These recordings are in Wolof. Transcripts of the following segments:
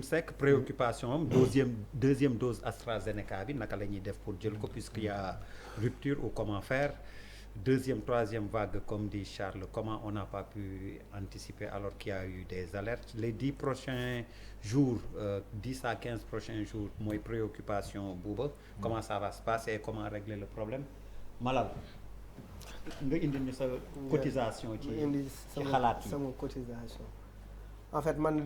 Seck préoccupation am deuxième dose AstraZeneca bi naka la ñuy def pour jël ko puisqu'il y a rupture ou comment faire deuxième troisième vague comme dit Charles comment on n'a pas pu anticiper alors qu'il y a eu des alertes les 10 prochains jours 10 à 15 prochains jours mooy préoccupation Bouba comment ça va se passer et comment régler le problème Malal nga indi ñu sa cotisation ci xalaat yi sama cotisation en fait man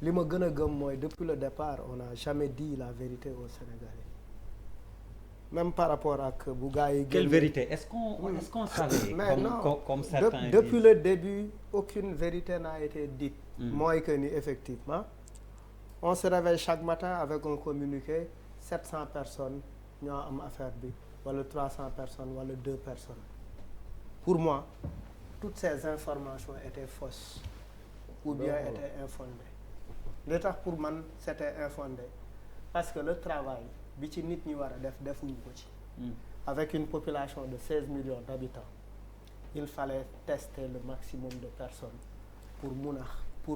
li ma gën a gëm mooy depuis le départ on n'a jamais dit la vérité aux Sénégalais même par rapport ak bu gars yi. Quelle vérité est-ce qu'on savait. mais comme certains depuis le début aucune vérité n'a été dite. mooy que ni effectivement on se réveille chaque matin avec un communiqué 700 personnes ñoo am affaire bi wala 300 personnes wala 2 personnes pour moi toutes ces informations étaient fausses ou bien étaient infondées. li tax pour man c'était infondé parce que le travail bi ci nit ñi war a defuñu ko ci. avec une population de 16 millions d'habitants il fallait tester le maximum de personnes pour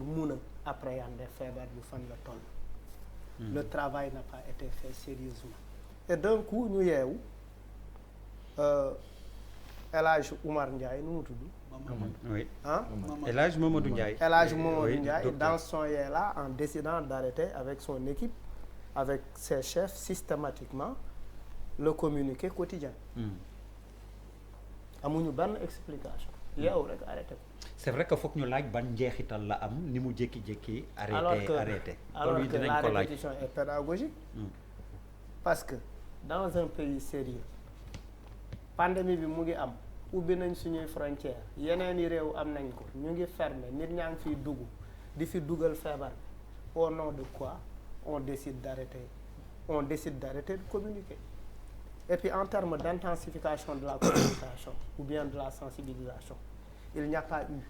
mun a appréhender feebar bi fan la toll. Le travail n'a pas été fait sérieusement et d'un coup ñu yeewu El Hadj Oumar Ndiaye nu mu tudd. Oui. Hein? El Hadj Mamadou Ndiaye. El Hadj Mamadou Ndiaye dans son yee-là en décidant d'arrêter avec son équipe avec ses chefs systématiquement le communiqué quotidien. amuñu benn explication. yow rek arrêté ko. C'est vrai que foog ñu laaj ban njeexital la am ni mu jékki-jékki. arrêté alors que la répétition est pédagogique. parce que dans un pays sérieux pandémie bi mu ngi am. ubbi nañ suñuy frontière yeneen i réew am nañ ko ñu ngi fermé nit ñaa ngi fiy dugg di fi dugal feebar bi au nom de quoi on décide d'arrêter de communiquer et puis en termes d'intensification de la communication ou bien de la sensibilisation il n'y a pas eu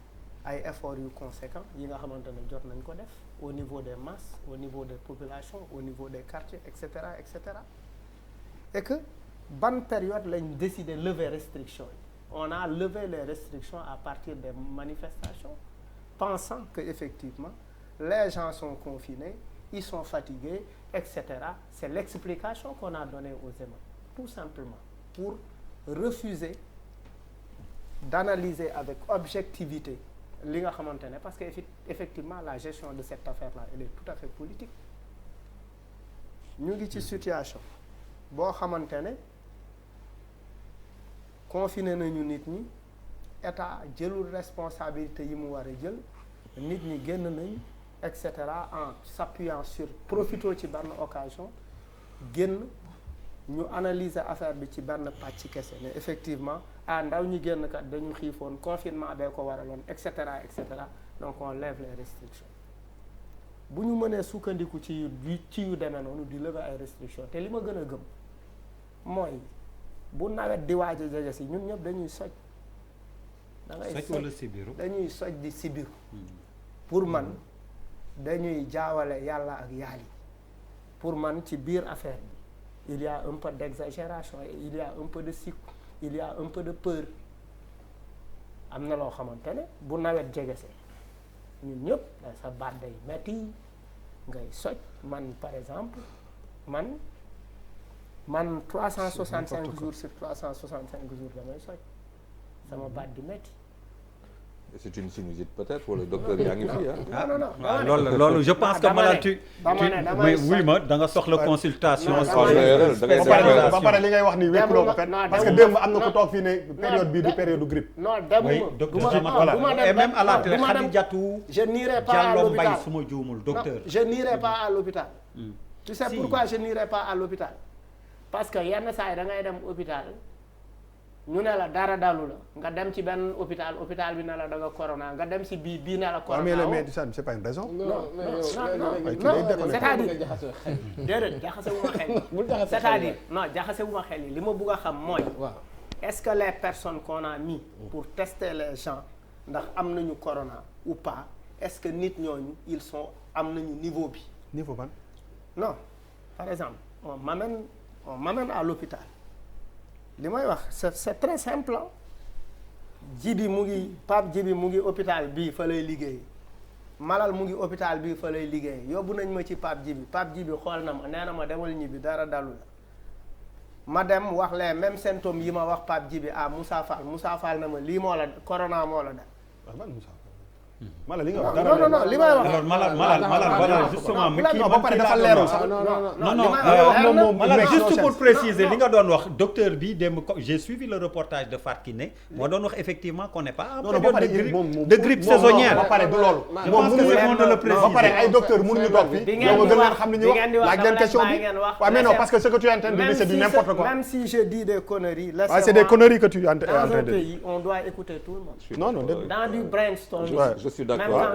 ay efforts yu conséquents yi nga xamante ne jot nañ ko def au niveau des masses au niveau des populations au niveau des quartiers et cetera et que ban période lañ décider lever restriction yi. On a levé les restrictions à partir des manifestations, pensant que effectivement les gens sont confinés, ils sont fatigués, etc. C'est l'explication qu'on a donnée aux émeutes, tout simplement pour refuser d'analyser avec objectivité li nga xamante ne parce que effectivement la gestion de cette affaire-là elle est tout à fait politique. ñu ngi ci situation boo xamante ne. confiné nañu nit ñi état jëlul responsabilité yi mu war a jël nit ñi génn nañ et cetera en s'appuyant sur profito ci benn occasion génn ñu analyser affaire bi ci benn pàcc kese mais effectivement ndaw ñi génn kat dañu xiifoon confinement bee ko waraloon et cetera donc on lève les restrictions bu ñu mënee sukkandiku ci yu demee noonu di lever ay restrictions te li ma gën a gëm mooy. bu nawet di waaj a jege si ñun ñëpp dañuy soj. da ngay soj dañuy soj di sibiru. pour man dañuy jaawale yàlla ak yaali. pour man ci biir affaire bi il y a un peu d'exagération il y a un peu de sic il y a un peu de peur am na loo xamante ne bu nawet jege see ñun ñëpp sa baat day metti ngay soj man par exemple man 365 jours sur 365 jours damay soj sama baat di métti. c'est une sinusite peut-être wala docteur yaa ngi fi ah. non loolu je pense que malal mais wuy ma da nga soxla consultation. ba pare li ngay wax ni wékkuloo ko fen parce que démb am na ko toog fii ne période bii du période grippe. non demuma et même à la télé Khadijatou je n'irai pas à Diallo Mbaye l'hôpital su ma juumul docteur. je n'irai pas à l'hôpital tu sais pourquoi je n'irai pas à l'hôpital parce que yenn saa yi da ngay dem hôpital ñu ne la dara dalu la nga dem ci benn hôpital bi ne la da nga corona nga dem ci bii ne la corona. mais le médecin c'est pas une raison. non c'est-à-dire déedéet jaxase wu ma xel c'est-à-dire non jaxase wu ma xel yi li ma bugg a xam mooy. est-ce que les personnes qu'on a mis pour tester les gens ndax am nañu corona ou pas est-ce que nit ñooñu ils sont am nañu niveau bi. niveau ban. non par exemple on m'amène à l'hôpital li may wax c'est très simple Pape Djibi mu ngi hôpital bii fa lay liggéey Malal mu ngi hôpital bi fa lay liggéey yóbbu nañ ma ci Pape Djibi xool na ma nee na ma demal ñibbi dara dalu la ma dem wax les mêmes symptômes yi ma wax Pape Djibi à Moussa Fall na ma lii moo la corona moo la dal. Malal li nga wax non li may wax. alors Malal justement mu kii ba pare dafa leerul sax. non Malal juste pour préciser li nga doon wax docteur bi démb j'ai suivi le reportage de Fatou Kiné moo doon wax effectivement qu'on n'est pas en période de grippe saisonnière. ba pare du loolu. moom mënuñu le préciser. ba pare ay docteur mënuñu toog fii. yow nga gën leen xam li ñuy wax laaj leen question bi. waaw mais non parce que ce que tu es en train de dire c'est du n'importe quoi. même si je dis des conneries. waaw c'est des conneries que tu es en train dans un de pays on doit écouter tout le monde. non dans du brainstorming. Je suis d'accord.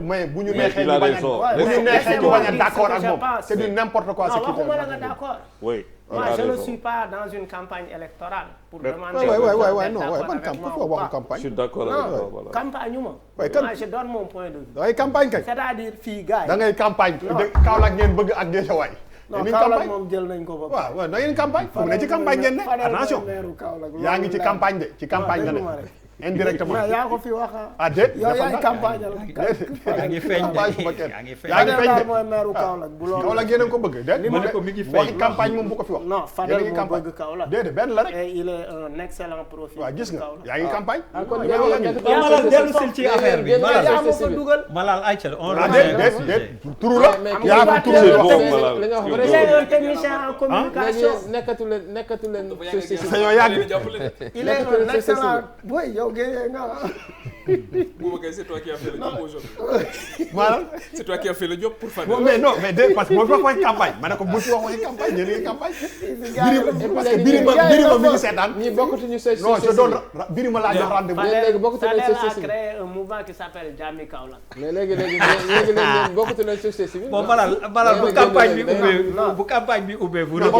mais bu ñu neexee ñu bañ a d'accord ak moom c'est du n'importe quoi. non waxuma la nga d'accord. oui. Moi je ne suis pas dans une campagne électorale. pour demander non man waxu campagne. Je suis d'accord avec toi voilà. campagne ñu ma. moi je donne mon point de vue. da ngay campagne kay. c'est-à-dire fii gars yi. da ngay campagne. Kaolack ngeen bëgg ak Guédiawaye. non Kaolack moom jël nañ ko ba. waaw da ngeen campagne. fu mu ne ci campagne ngeen ne attention. yaa ngi ci campagne de ci campagne nga ne. indirectement mais yaa ko fi wax ah déet yow yaa ngi campagne yaa ngi feeñ de mooy maire Kaolack bu loolu Kaolack yéen a ko bëgg déet ma ne ko mi ngi feeñ waxi campagne moom bu ko fi wax non Fadel moo bëgg Kaolack déedéet benn la rek et il est un excellent profil waaw gis nga yaa ngi campagne Malal dellu sil ci affaire bi yaa ma fa dugal Malal ayca on déet turu la yaa ko turu il est un technicien en communication nekkatu leen sañoo yàgg il est un excellent boy yow géeyee nga Boubacar, c'est toi qui as fait le job aujourd'hui. maanaam C'est toi qui as fait le job pour Fadel. mais non mais déet parce que moo fi wax waxi campagne ma ne ko bu fi wax waxi campagne yéen a ngi campagne parce que Birima mi ngi seetaan ñi bokkatuñu sa non je donne Birima laa jox rendez-vous léegi bokkatuñu Fadel société a créé un mouvement qui s'appelle Jami Kaolack mais léegi bokkatuñu société civile bon Malal bu campagne bi ubbee vous s'il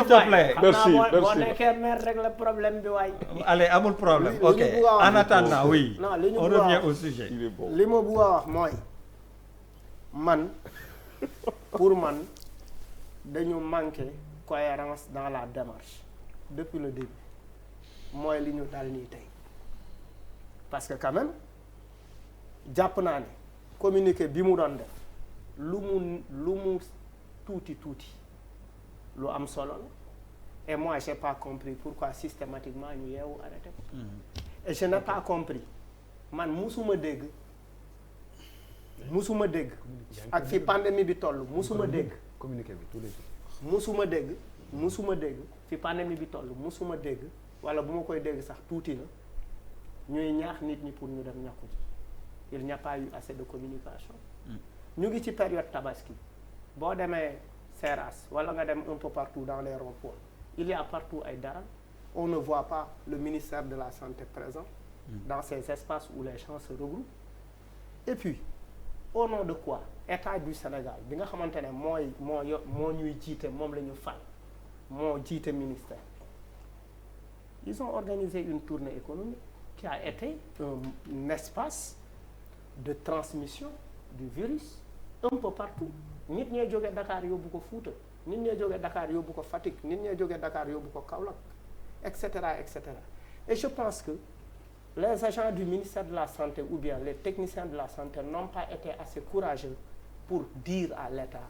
te plaît Merci. boo nekkee maire rek la problème bi waay allez amul problème ok en attendant oui non li ñu on revient au sujet Il est bon. li ma bëgg a wax mooy pour man dañu manqué cohérence dans la démarche depuis le début mooy li ñu dal nii tey parce que quand même jàpp naa ne communiqué bi mu doon def lu mu tuuti lu am solo la et moi j'ai pas compris pourquoi systématiquement ñu yeewu arrêté ko et je n'ai pas compris man musuma dégg ak fi pandémie bi toll musuma dégg communiqué bi tous les jours musuma dégg fi pandémie bi toll musuma dégg wala bu ma koy dégg sax tuuti la ñuy ñaax nit ñi pour ñu dem ñàkku ci il n'y a pas eu assez de communication ñu ngi ci période tabaski boo demee Seras wala nga dem un peu partout dans les ronds-points il y a partout ay dara on ne voit pas le ministère de la santé présent dans ces espaces où les gens se regroupent et puis au nom de quoi État du Sénégal bi nga xamante ne moo ñuy jiite moom la ñu fal moo jiite ministère ils ont organisé une tournée économique qui a été un espace de transmission du virus un peu partout nit ñee jógee Dakar yóbbu ko Fouta nit ñee jógee Dakar yóbbu ko Fatick nit ñee jógee Dakar yóbbu ko Kaolack et cetera et je pense que les agents du ministère de la Santé ou bien les techniciens de la santé n'ont pas été assez courageux pour dire à l'État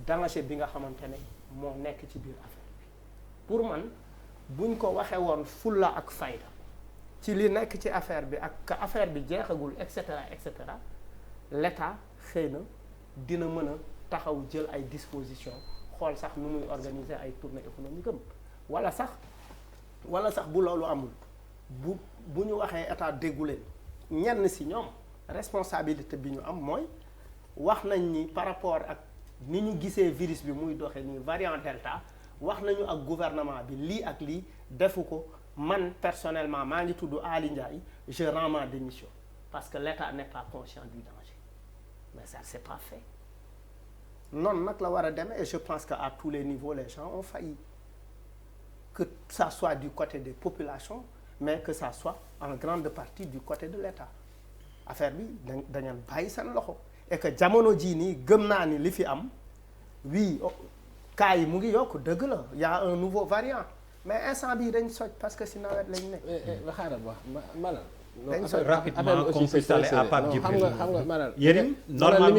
danger bi nga xamante ne moo nekk ci biir affaire bi pour man buñ ko waxee woon fulla ak fayda ci li nekk ci affaire bi ak affaire bi jeexagul et cetera l'État xëy na dina mën a taxaw jël ay dispositions xool sax nu muy organiser ay tournées économiques am wala sax bu loolu amul bu ñu waxee état déggu leen ñenn si ñoom responsabilité bi ñu am mooy wax nañ ni par rapport ak ni ñu gisee virus bi muy doxee nii variant delta wax nañu ak gouvernement bi lii ak lii defu ko man personnellement maa ngi tudd Ali Ndiaye je rends ma démission parce que l'état n'est pas conscient du danger mais ça c'est pas fait noonu nag la war a demee et je pense que à tous les niveaux les gens ont failli que ça soit du côté des populations mais que ça soit en grande partie du côté de l'État affaire bi dañu bàyyi seen loxo et que jamono jii nii gëm naa ni li fi am oui cas yi mu ngi yokk dëgg la y a un nouveau variant mais instant bii dañ soj parce que si nawet lañ nekk. xaaral wax Malal dañ soññ rapidement qu'on puisse aller à Pape Djibril. xam nga maanaam Yérim maanaam normalement